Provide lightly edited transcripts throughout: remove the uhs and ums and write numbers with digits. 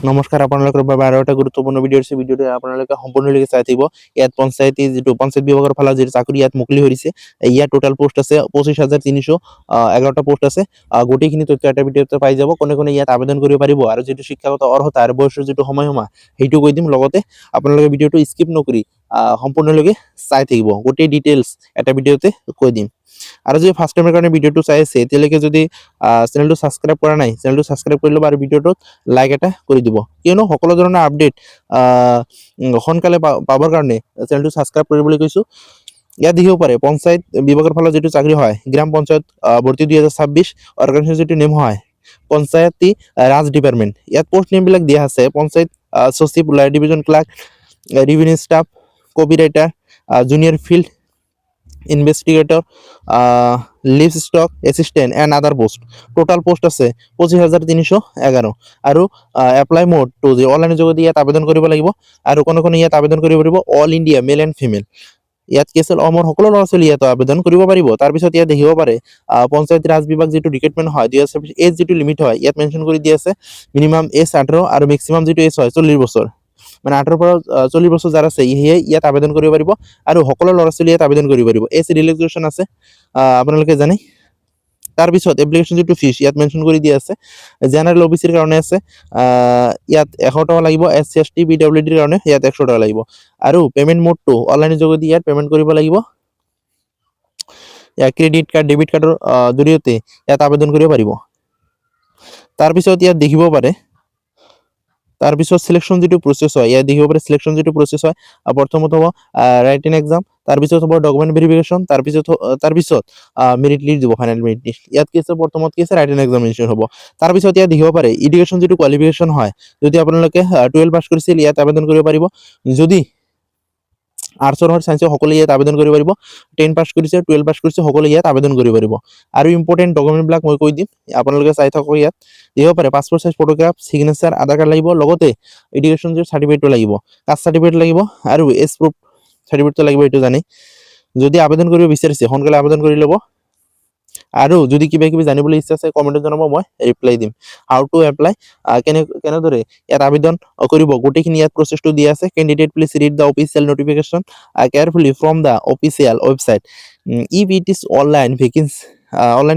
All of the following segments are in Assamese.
নমস্কাৰ, আপোনালোকৰ বাবে আৰু এটা গুৰুত্বপূৰ্ণ ভিডিঅ' আছে। ভিডিঅ'টো আপোনালোকে সম্পূৰ্ণলৈকে চাই থাকিব। ইয়াত পঞ্চায়তী যিটো পঞ্চায়ত বিভাগৰ ফালে যিটো চাকৰি ইয়াত মুকলি হৈছে, ইয়াত টোটাল পোষ্ট আছে 25,311টা পোষ্ট আছে। গোটেইখিনি তথ্য এটা ভিডিঅ'তে পাই যাব। কোনে কোনে ইয়াত আবেদন কৰিব পাৰিব আৰু যিটো শিক্ষাগত অৰ্হতা আৰু বয়সৰ যিটো সময়সীমা সেইটো কৈ দিম। লগতে আপোনালোকে ভিডিঅ'টো স্কিপ নকৰি সম্পূৰ্ণলৈকে চাই থাকিব। গোটেই ডিটেইলছ এটা ভিডিঅ'তে কৈ দিম। আৰু যদি ফাৰ্ষ্ট টাইমৰ কাৰণে ভিডিঅ'টো চাই আছে, এতিয়ালৈকে যদি চেনেলটো ছাবস্ক্ৰাইব কৰা নাই, চেনেলটো ছাবস্ক্ৰাইব কৰি ল'ব আৰু ভিডিঅ'টোত লাইক এটা কৰি দিব, কিয়নো সকলো ধৰণৰ আপডেট সোনকালে পাবৰ কাৰণে চেনেলটো ছাবস্ক্ৰাইব কৰিবলৈ কৈছোঁ। ইয়াত দেখিব পাৰে পঞ্চায়ত বিভাগৰ ফালে যিটো চাকৰি হয়, গ্ৰাম পঞ্চায়ত ভৰ্তি 2026, অৰ্গেনাইজেশ্যন যিটো নেম হয় পঞ্চায়তী ৰাজ ডিপাৰ্টমেণ্ট। ইয়াত পোষ্ট নেমবিলাক দিয়া আছে: পঞ্চায়ত সচিব, light division clerk, revenue staff, copy writer, junior field investigator, leave stock assistant and other post. Total post আছে 25,311 আৰু এপ্লাই মোডটো যে অনলাইনৰ যোগেদি ইয়াত আবেদন কৰিব লাগিব। আৰু কোনে কোনে ইয়াত আবেদন কৰিব পাৰিব? All India male and female. ইয়াত কি আছিল? অমৰ সকলো ল'ৰা ছোৱালী ইয়াত আবেদন কৰিব পাৰিব। তাৰপিছত ইয়াত দেখিব পাৰে পঞ্চায়ত ৰাজ বিভাগ যিটো ৰিক্ৰুটমেণ্ট হয় 2026, এজ যিটো লিমিট হয় ইয়াত মেনশ্যন কৰি দিয়া আছে। মিনিমাম এজ 18 আৰু মেক্সিমাম যিটো এজ হয় 40 বছৰ, মানে 18 পৰা 40 বছৰ যাৰ আছে সেয়ে ইয়াত আবেদন কৰিব পাৰিব। আৰু সকলো ল'ৰা ছোৱালী ইয়াত আবেদন কৰিব পাৰিব। এজ ৰিলেক্সেশ্যন আছে, আপোনালোকে জানে। তাৰপিছত এপ্লিকেশ্যন যিটো ফিজ ইয়াত মেনশ্যন কৰি দিয়া আছে। জেনেৰেল অবিচিৰ কাৰণে আছে ইয়াত 100 টকা লাগিব। SC ST PWDৰ কাৰণে ইয়াত 100 টকা লাগিব। আৰু পেমেণ্ট মোডটো অনলাইনৰ যোগেদি ইয়াত পেমেণ্ট কৰিব লাগিব। ক্ৰেডিট কাৰ্ড, ডেবিট কাৰ্ডৰ জৰিয়তে ইয়াত আবেদন কৰিব পাৰিব। তাৰপিছত ইয়াত দেখিব পাৰে, তাৰপিছত সিলেকশ্যন যিটো প্ৰচেছ হয় ইয়াত দেখিব পাৰে। সিলেকশ্যন যিটো প্ৰচেছ হয়, প্ৰথমত হ'ব ৰাইটিং এক্সাম, তাৰপিছত হ'ব ডকুমেণ্ট ভেৰিফিকেশ্যন, তাৰপিছত মেৰিট লিষ্ট দিব, ফাইনেল মেৰিট লিষ্ট। ইয়াত কি আছে? প্ৰথমত কি আছে? ৰাইটিং এক্সামিনেশ্যন হ'ব। তাৰপিছত ইয়াত দেখিব পাৰে এডুকেশ্যন যিটো কোৱালিফিকেশ্যন হয়, যদি আপোনালোকে 12 পাছ কৰিছিল ইয়াত আবেদন কৰিব পাৰিব। যদি আৰ্টছৰ হয়, ছায়েন্সৰ সকলোৱে ইয়াত আবেদন কৰিব পাৰিব। 10 পাছ কৰিছে, 12 পাছ কৰিছে, সকলোৱে ইয়াত আবেদন কৰিব পাৰিব। আৰু ইম্পৰ্টেণ্ট ডকুমেণ্টবিলাক মই কৈ দিম, আপোনালোকে চাই থাকক। ইয়াত দেখিব পাৰে পাছপোৰ্ট সাইজ ফটোগ্ৰাফ, সিগনেচাৰ, আধাৰ কাৰ্ড লাগিব। লগতে এডুকেশ্যন চাৰ্টিফিকেটটো লাগিব, কাষ্ট চাৰ্টিফিকেট লাগিব আৰু এজ প্ৰুফ চাৰ্টিফিকেটটো লাগিব, এইটো জানি। যদি আবেদন কৰিব বিচাৰিছে সোনকালে আবেদন কৰি ল'ব। আৰু যদি কিবা কিবি জানিবলৈ ইচ্ছা আছে কমেণ্টত জনাব, মই ৰিপ্লাই দিম। হাউ টু এপ্লাই, কেনেদৰে ইয়াত আবেদন কৰিব, গোটেইখিনি ইয়াত প্ৰচেছটো দিয়া আছে। Candidate please read the official notification carefully from the official website. If it is online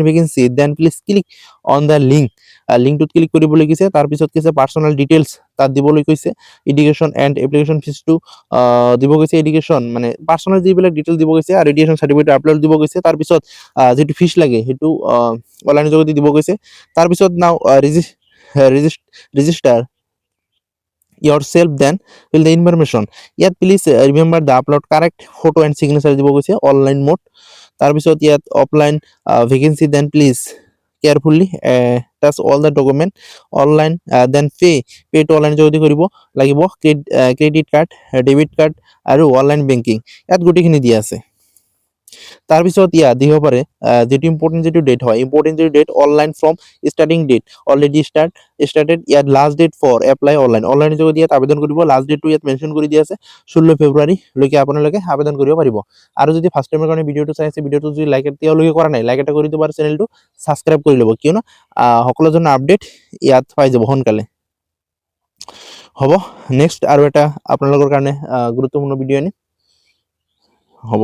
vacancy then please click on the link. লিংকটোত ক্লিক কৰিবলৈ কৈছে। তাৰপিছত কৈছে পাৰ্চনেল ডিটেইলছ তাত দিবলৈ কৈছে। এডুকেশ্যন এণ্ড এপ্লিকেশ্যন ফিজটো দিব গৈছে। এডুকেশ্যন মানে পাৰ্চনেল যিবিলাক ডিটেইলছ দিব গৈছে আৰু এডুকেশ্যন চাৰ্টিফিকেট আপলোড দিব গৈছে। তাৰপিছত যিটো ফিজ লাগে সেইটো অনলাইনৰ যোগেদি দিব গৈছে। তাৰপিছত now register yourself then fill the information. ইয়াত please remember the upload correct photo and signature দিব গৈছে অনলাইন মোড। তাৰপিছত ইয়াত offline vacancy then please carefully touch all the document online then পে'টো অনলাইন যোগেদি কৰিব লাগিব। ক্ৰেডিট কাৰ্ড, ডেবিট কাৰ্ড আৰু অনলাইন বেংকিং ইয়াত গোটেইখিনি দিয়া আছে। তাৰপিছত ইয়াত দেখিব পাৰে যিটো ইম্পৰ্টেণ্ট যিটো ডেট হয়, online form starting date already started. ইয়াত last date for apply online যোগেদি ইয়াত আবেদন কৰিব। লাষ্ট ডেটটো ইয়াত মেনশ্যন কৰি দিয়া আছে 16 ফেব্ৰুৱাৰীলৈকে আপোনালোকে আবেদন কৰিব পাৰিব। আৰু যদি ফাৰ্ষ্ট টাইমৰ কাৰণে ভিডিঅ'টো চাই আছে, ভিডিঅ'টো যদি লাইক এতিয়ালৈকে কৰা নাই, লাইক এটা কৰি দিব আৰু চেনেলটো ছাবস্ক্ৰাইব কৰি ল'ব, কিয়নো সকলো ধৰণৰ আপডেট ইয়াত পাই যাব সোনকালে। হ'ব, নেক্সট আৰু এটা আপোনালোকৰ কাৰণে গুৰুত্বপূৰ্ণ ভিডিঅ' আনিম। হ'ব।